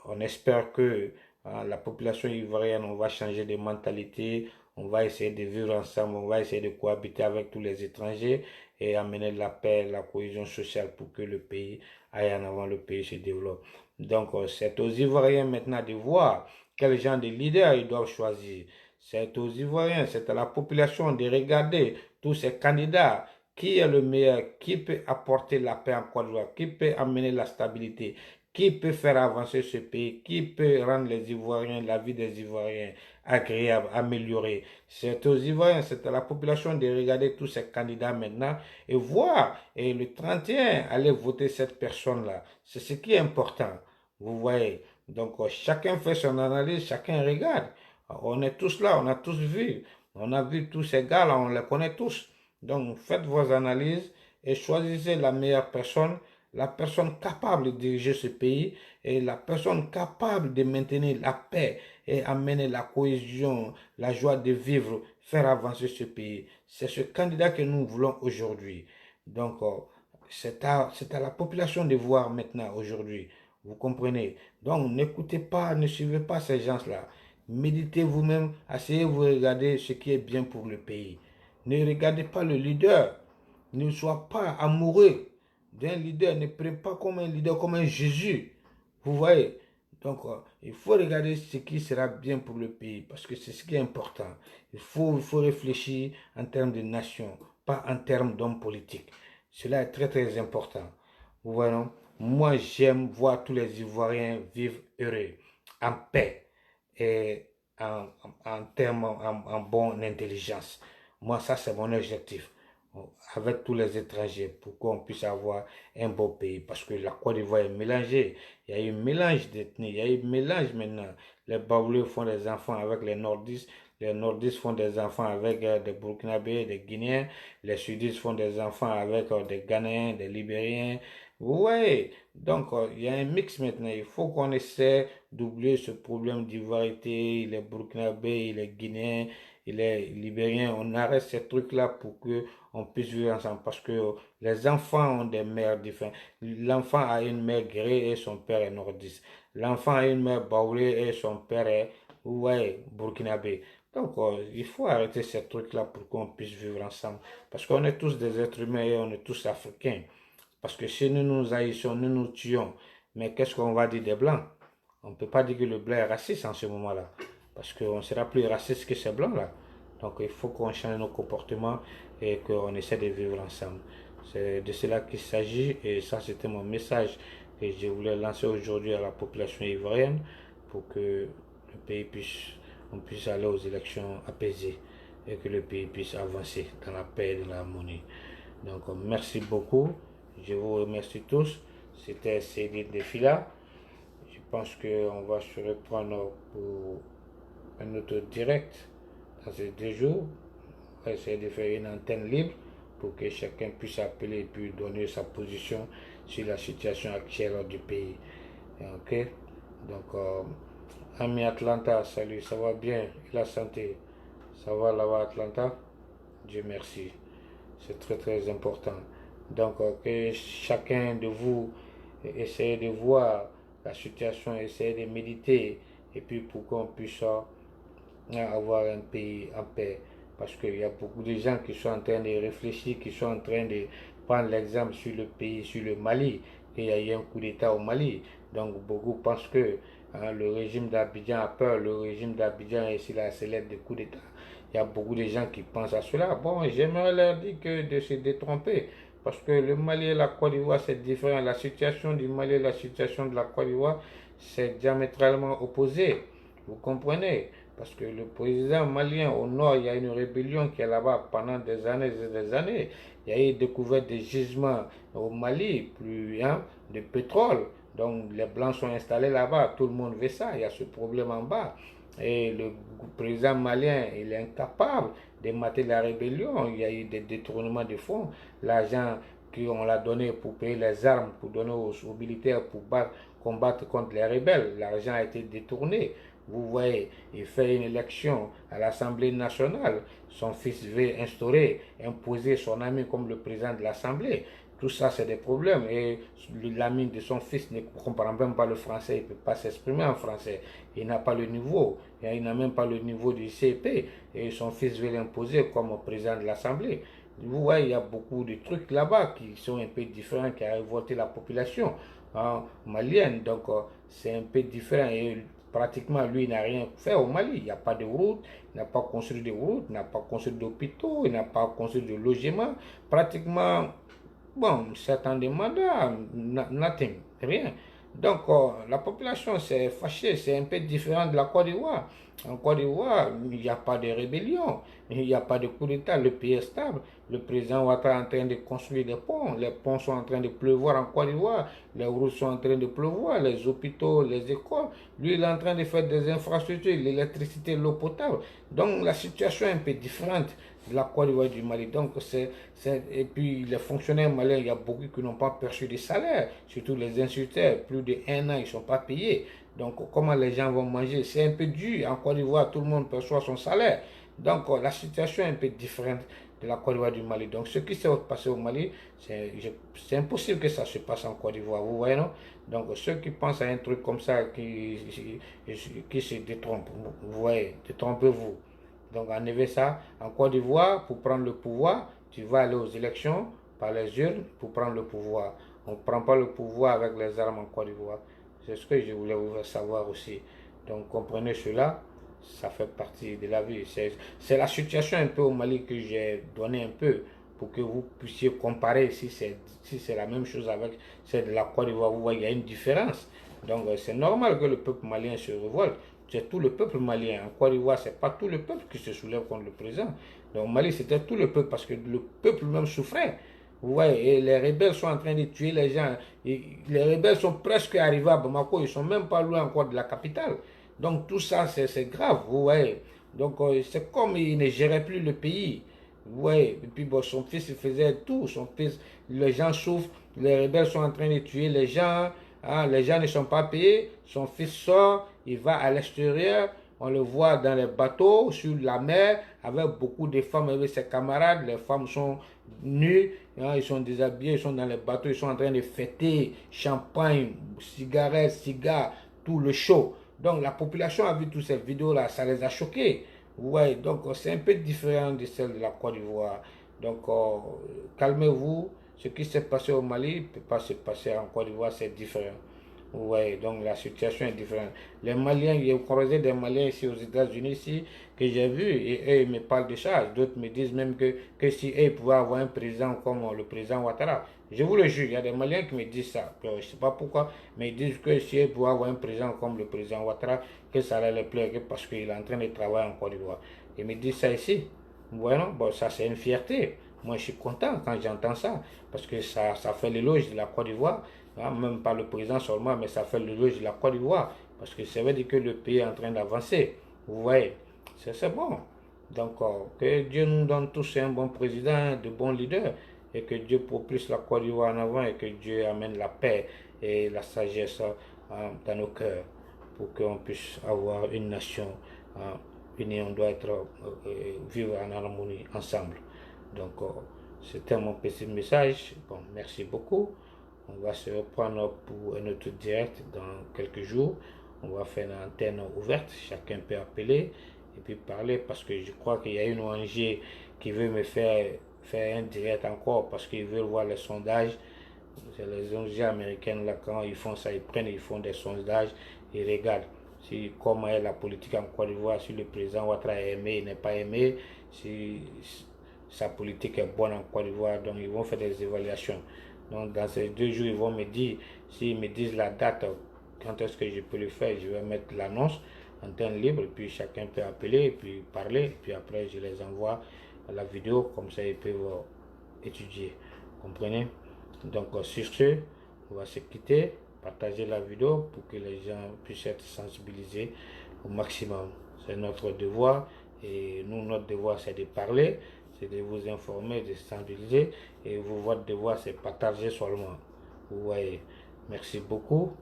on espère que la population ivoirienne, on va changer de mentalité, on va essayer de vivre ensemble, on va essayer de cohabiter avec tous les étrangers et amener la paix, la cohésion sociale pour que le pays aille en avant, le pays se développe. Donc, c'est aux Ivoiriens maintenant de voir quel genre de leader ils doivent choisir. C'est aux Ivoiriens, c'est à la population de regarder tous ces candidats. Qui est le meilleur? Qui peut apporter la paix en Côte d'Ivoire? Qui peut amener la stabilité? Qui peut faire avancer ce pays? Qui peut rendre les Ivoiriens, la vie des Ivoiriens agréable, améliorée? C'est aux Ivoiriens, c'est à la population de regarder tous ces candidats maintenant et voir. Et le 31, aller voter cette personne-là. C'est ce qui est important. Vous voyez. Donc, chacun fait son analyse, chacun regarde. On est tous là, on a tous vu. On a vu tous ces gars-là, on les connaît tous. Donc, faites vos analyses et choisissez la personne capable de diriger ce pays et la personne capable de maintenir la paix et amener la cohésion, la joie de vivre, faire avancer ce pays. C'est ce candidat que nous voulons aujourd'hui. Donc, c'est à la population de voir maintenant aujourd'hui. Vous comprenez? Donc, n'écoutez pas, ne suivez pas ces gens-là. Méditez vous-même, asseyez-vous, regardez ce qui est bien pour le pays. Ne regardez pas le leader. Ne sois pas amoureux d'un leader. Ne prenez pas comme un leader, comme un Jésus. Vous voyez? Donc, il faut regarder ce qui sera bien pour le pays, parce que c'est ce qui est important. Il faut réfléchir en termes de nation, pas en termes d'hommes politiques. Cela est très, très important. Vous voyez, non? Moi, j'aime voir tous les Ivoiriens vivre heureux, en paix et en termes, en bonne intelligence. Moi, ça, c'est mon objectif. Avec tous les étrangers, pour qu'on puisse avoir un beau pays. Parce que la Côte d'Ivoire est mélangée. Il y a eu un mélange d'ethnies. Il y a eu un mélange maintenant. Les Baoulés font des enfants avec les Nordistes. Les Nordistes font des enfants avec des Burkinabés, des Guinéens. Les Sudistes font des enfants avec des Ghanéens, des Libériens. Oui, donc il y a un mix maintenant. Il faut qu'on essaie d'oublier ce problème d'ivoirité. Les Burkinabés, les Guinéens, les Libériens. On arrête ces trucs-là pour que on puisse vivre ensemble. Parce que les enfants ont des mères différentes. L'enfant a une mère guerrière et son père est nordiste. L'enfant a une mère baoulée et son père est, ouais, burkinabé. Donc, il faut arrêter ces trucs-là pour qu'on puisse vivre ensemble. Parce qu'on est tous des êtres humains et on est tous africains. Parce que si nous nous haïssons, nous nous tuons. Mais qu'est-ce qu'on va dire des Blancs? On ne peut pas dire que le Blanc est raciste en ce moment-là. Parce qu'on sera plus raciste que ces Blancs-là. Donc il faut qu'on change nos comportements et qu'on essaie de vivre ensemble. C'est de cela qu'il s'agit et ça c'était mon message que je voulais lancer aujourd'hui à la population ivoirienne pour que le pays on puisse aller aux élections apaisées et que le pays puisse avancer dans la paix et dans l'harmonie. Donc merci beaucoup. Je vous remercie tous. C'était Cédric Defila. Je pense qu'on va se reprendre pour un autre direct dans ces 2 jours. On va essayer de faire une antenne libre pour que chacun puisse appeler et puis donner sa position sur la situation actuelle du pays. Ok? Donc, ami Atlanta, salut, ça va bien? Et la santé, ça va là-bas Atlanta? Dieu merci. C'est très très important. Donc, que chacun de vous essaye de voir la situation, essaye de méditer, et puis pour qu'on puisse avoir un pays en paix. Parce qu'il y a beaucoup de gens qui sont en train de réfléchir, qui sont en train de prendre l'exemple sur le pays, sur le Mali, qu'il y a eu un coup d'État au Mali. Donc beaucoup pensent que le régime d'Abidjan a peur, le régime d'Abidjan est sur la sellette de coup d'État. Il y a beaucoup de gens qui pensent à cela. Bon, j'aimerais leur dire que de se détromper. Parce que le Mali et la Côte d'Ivoire, c'est différent. La situation du Mali et la situation de la Côte d'Ivoire, c'est diamétralement opposé. Vous comprenez? Parce que le président malien au nord, il y a une rébellion qui est là-bas pendant des années et des années. Il y a eu découvert des gisements au Mali, plus de pétrole. Donc les Blancs sont installés là-bas, tout le monde veut ça, il y a ce problème en bas. Et le président malien, il est incapable de mater la rébellion. Il y a eu des détournements de fonds. L'argent qu'on l'a donné pour payer les armes, pour donner aux militaires pour combattre contre les rebelles, l'argent a été détourné. Vous voyez, il fait une élection à l'Assemblée nationale. Son fils veut instaurer, imposer son ami comme le président de l'Assemblée. Tout ça, c'est des problèmes. Et l'ami de son fils ne comprend même pas le français. Il ne peut pas s'exprimer en français. Il n'a pas le niveau. Il n'a même pas le niveau du CP. Et son fils veut l'imposer comme président de l'Assemblée. Vous voyez, il y a beaucoup de trucs là-bas qui sont un peu différents, qui a révolté la population malienne. Donc, c'est un peu différent. Et pratiquement, lui, il n'a rien fait au Mali. Il n'y a pas de route, il n'a pas construit de route, il n'a pas construit d'hôpitaux, il n'a pas construit de logement. Pratiquement, bon, 7 ans de mandat, nothing, rien. Donc, la population s'est fâchée, c'est un peu différent de la Côte d'Ivoire. En Côte d'Ivoire, il n'y a pas de rébellion, il n'y a pas de coup d'État, le pays est stable. Le président Ouattara est en train de construire des ponts, les ponts sont en train de pleuvoir en Côte d'Ivoire, les routes sont en train de pleuvoir, les hôpitaux, les écoles. Lui, il est en train de faire des infrastructures, l'électricité, l'eau potable. Donc, la situation est un peu différente de la Côte d'Ivoire et du Mali. Donc, et puis, les fonctionnaires maliens, il y a beaucoup qui n'ont pas perçu de salaire, surtout les instituteurs. Plus d'1 an, ils ne sont pas payés. Donc, comment les gens vont manger? C'est un peu dur. En Côte d'Ivoire, tout le monde perçoit son salaire. Donc, la situation est un peu différente de la Côte d'Ivoire et du Mali. Donc, ce qui s'est passé au Mali, c'est impossible que ça se passe en Côte d'Ivoire. Vous voyez, non? Donc, ceux qui pensent à un truc comme ça, qui se détrompent, vous voyez, détrompez-vous. Donc, enlevez ça. En Côte d'Ivoire, pour prendre le pouvoir, tu vas aller aux élections par les urnes pour prendre le pouvoir. On ne prend pas le pouvoir avec les armes en Côte d'Ivoire. C'est ce que je voulais vous faire savoir aussi. Donc, comprenez cela. Ça fait partie de la vie. C'est la situation un peu au Mali que j'ai donné un peu pour que vous puissiez comparer si c'est la même chose avec celle de la Côte d'Ivoire. Vous voyez, il y a une différence. Donc, c'est normal que le peuple malien se révolte. C'est tout le peuple malien. En Côte d'Ivoire, ce n'est pas tout le peuple qui se soulève contre le président. Donc, au Mali, c'était tout le peuple parce que le peuple même souffrait. Vous voyez, et les rebelles sont en train de tuer les gens. Et les rebelles sont presque arrivés à Bamako. Ils ne sont même pas loin encore de la capitale. Donc, tout ça, c'est grave. Vous voyez. Donc, c'est comme il ne gérait plus le pays. Vous voyez. Et puis, bon, son fils, il faisait tout. Son fils, les gens souffrent. Les rebelles sont en train de tuer les gens. Hein, les gens ne sont pas payés. Son fils sort. Il va à l'extérieur. On le voit dans les bateaux, sur la mer, avec beaucoup de femmes, avec ses camarades. Les femmes sont nues, hein, ils sont déshabillés, ils sont dans les bateaux, ils sont en train de fêter, champagne, cigarettes, cigares, tout le show. Donc la population a vu toutes ces vidéos-là, ça les a choqués. Ouais, donc c'est un peu différent de celle de la Côte d'Ivoire. Donc calmez-vous, ce qui s'est passé au Mali ne peut pas se passer en Côte d'Ivoire, c'est différent. Oui, donc la situation est différente. Les Maliens, il y a croisé des Maliens ici aux États-Unis ici, que j'ai vu, et eux, ils me parlent de ça. D'autres me disent même que si eux pouvaient avoir un président comme le président Ouattara, je vous le jure, il y a des Maliens qui me disent ça. Je ne sais pas pourquoi, mais ils disent que si eux pouvaient avoir un président comme le président Ouattara, que ça allait les plaire parce qu'il est en train de travailler en Côte d'Ivoire. Ils me disent ça ici. Bueno, bon, ça c'est une fierté. moi je suis content quand j'entends ça, parce que ça fait l'éloge de la Côte d'Ivoire, hein, même pas le président seulement, mais ça fait l'éloge de la Côte d'Ivoire, parce que ça veut dire que le pays est en train d'avancer. Vous voyez, c'est bon. Donc, que Dieu nous donne tous un bon président, de bons leaders, et que Dieu propulse la Côte d'Ivoire en avant, et que Dieu amène la paix et la sagesse dans nos cœurs, pour qu'on puisse avoir une nation unie. On doit être vivre en harmonie ensemble. Donc, c'était mon petit message. Bon, merci beaucoup. On va se reprendre pour un autre direct dans quelques jours. On va faire une antenne ouverte. Chacun peut appeler et puis parler, parce que je crois qu'il y a une ONG qui veut me faire un direct encore, parce qu'ils veulent voir les sondages. C'est les ONG américaines là, quand ils font ça, ils font des sondages, ils regardent si comment est la politique en Côte d'Ivoire, si le président Ouattara est aimé, il n'est pas aimé, si sa politique est bonne en Côte d'Ivoire. Donc ils vont faire des évaluations. Donc dans ces 2 jours, ils vont me dire, s'ils me disent la date, quand est-ce que je peux le faire, je vais mettre l'annonce en temps libre, et puis chacun peut appeler, et puis parler, et puis après je les envoie à la vidéo, comme ça ils peuvent étudier. Comprenez? Donc sur ce, on va se quitter, partager la vidéo pour que les gens puissent être sensibilisés au maximum. C'est notre devoir, et nous, notre devoir c'est de parler, c'est de vous informer, de sensibiliser, et vous, votre devoir c'est partager seulement. Vous voyez. Merci beaucoup.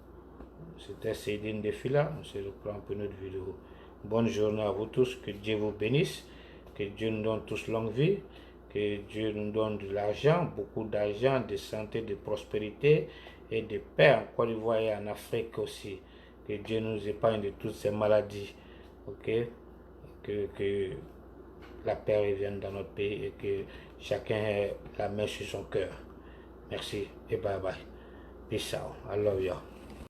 C'était Seydine Defila. On se reprend pour une autre vidéo. Bonne journée à vous tous. Que Dieu vous bénisse. Que Dieu nous donne tous longue vie. Que Dieu nous donne de l'argent, beaucoup d'argent, de santé, de prospérité et de paix en Côte d'Ivoire et en Afrique aussi. Que Dieu nous épargne de toutes ces maladies. Ok? Que la paix revienne dans notre pays et que chacun ait la main sur son cœur. Merci et bye bye. Peace out. I love you.